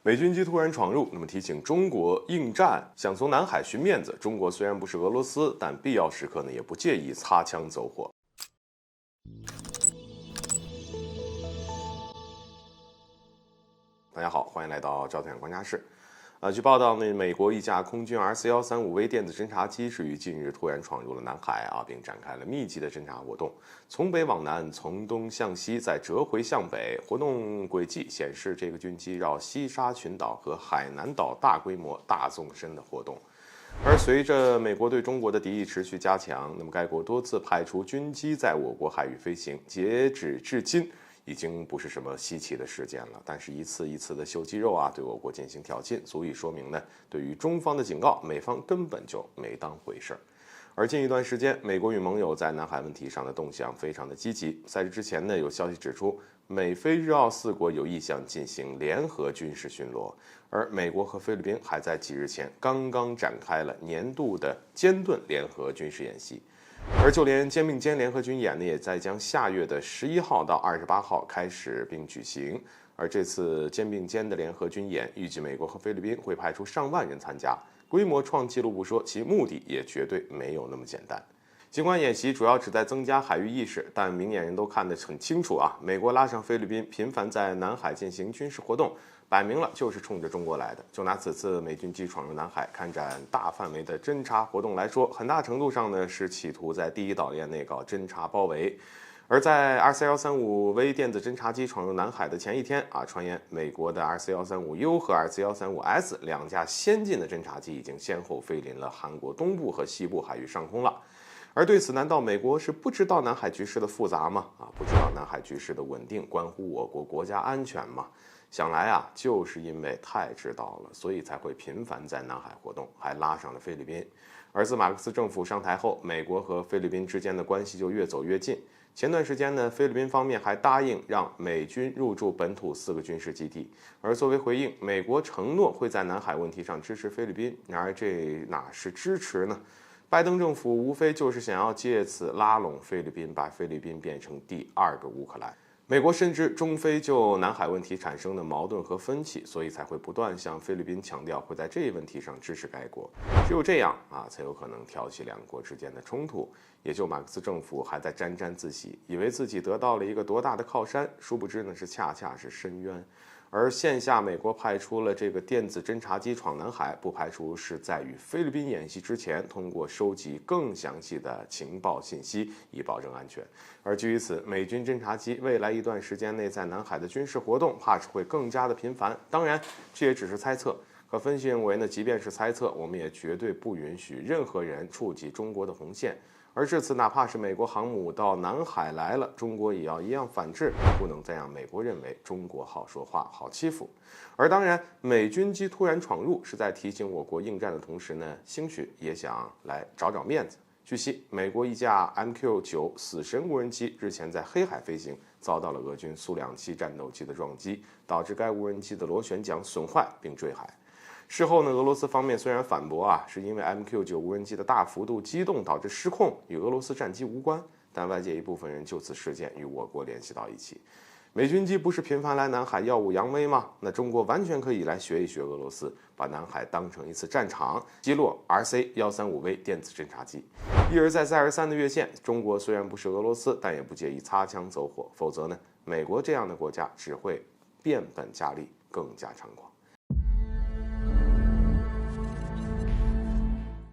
美军机突然闯入，那么提醒中国应战，想从南海寻面子。中国虽然不是俄罗斯，但必要时刻呢也不介意擦枪走火。大家好，欢迎来到赵太阳观察室。据报道呢，美国一架空军 RC-135V 电子侦察机是于近日突然闯入了南海并展开了密集的侦察活动，从北往南，从东向西，再折回向北。活动轨迹显示，这个军机绕西沙群岛和海南岛大规模、大纵深的活动。而随着美国对中国的敌意持续加强，那么该国多次派出军机在我国海域飞行，截止至今已经不是什么稀奇的事件了，但是一次一次的秀肌肉对我国进行挑衅，足以说明呢，对于中方的警告，美方根本就没当回事儿。而近一段时间，美国与盟友在南海问题上的动向非常的积极。在这之前呢，有消息指出，美菲日澳4国有意向进行联合军事巡逻，而美国和菲律宾还在几日前刚刚展开了年度的歼盾联合军事演习。而就连肩并肩联合军演呢，也在将下月的11号到28号开始并举行。而这次肩并肩的联合军演，预计美国和菲律宾会派出上万人参加，规模创纪录不说，其目的也绝对没有那么简单。尽管演习主要旨在增加海域意识，但明眼人都看得很清楚美国拉上菲律宾频繁在南海进行军事活动，摆明了就是冲着中国来的。就拿此次美军机闯入南海开展大范围的侦察活动来说，很大程度上呢是企图在第一岛链内搞侦察包围。而在 RC-135V 电子侦察机闯入南海的前一天传言美国的 RC-135U 和 RC-135S 两架先进的侦察机已经先后飞临了韩国东部和西部海域上空了。而对此，难道美国是不知道南海局势的复杂吗？不知道南海局势的稳定关乎我国国家安全吗？想来就是因为太知道了，所以才会频繁在南海活动，还拉上了菲律宾。而自马克思政府上台后，美国和菲律宾之间的关系就越走越近。前段时间呢，菲律宾方面还答应让美军入驻本土4个军事基地，而作为回应，美国承诺会在南海问题上支持菲律宾。然而这哪是支持呢？拜登政府无非就是想要借此拉拢菲律宾，把菲律宾变成第2个乌克兰。美国深知中非就南海问题产生的矛盾和分歧，所以才会不断向菲律宾强调会在这一问题上支持该国。只有这样才有可能挑起两国之间的冲突。也就马克思政府还在沾沾自喜，以为自己得到了一个多大的靠山，殊不知呢是恰恰是深渊。而线下美国派出了这个电子侦察机闯南海，不排除是在与菲律宾演习之前，通过收集更详细的情报信息，以保证安全。而基于此，美军侦察机未来一段时间内在南海的军事活动，怕是会更加的频繁。当然，这也只是猜测。可分析认为呢，即便是猜测，我们也绝对不允许任何人触及中国的红线。而这次哪怕是美国航母到南海来了，中国也要一样反制，不能再让美国认为中国好说话、好欺负。而当然，美军机突然闯入是在提醒我国应战的同时呢，兴许也想来找找面子。据悉，美国一架 MQ-9死神无人机日前在黑海飞行，遭到了俄军苏2-7战斗机的撞击，导致该无人机的螺旋桨损坏并坠海。事后呢，俄罗斯方面虽然反驳是因为 MQ-9 无人机的大幅度机动导致失控，与俄罗斯战机无关，但外界一部分人就此事件与我国联系到一起。美军机不是频繁来南海耀武扬威吗？那中国完全可以来学一学俄罗斯，把南海当成一次战场，击落 RC-135V 电子侦察机。一而再再而三的越线，中国虽然不是俄罗斯，但也不介意擦枪走火，否则呢，美国这样的国家只会变本加厉，更加猖狂。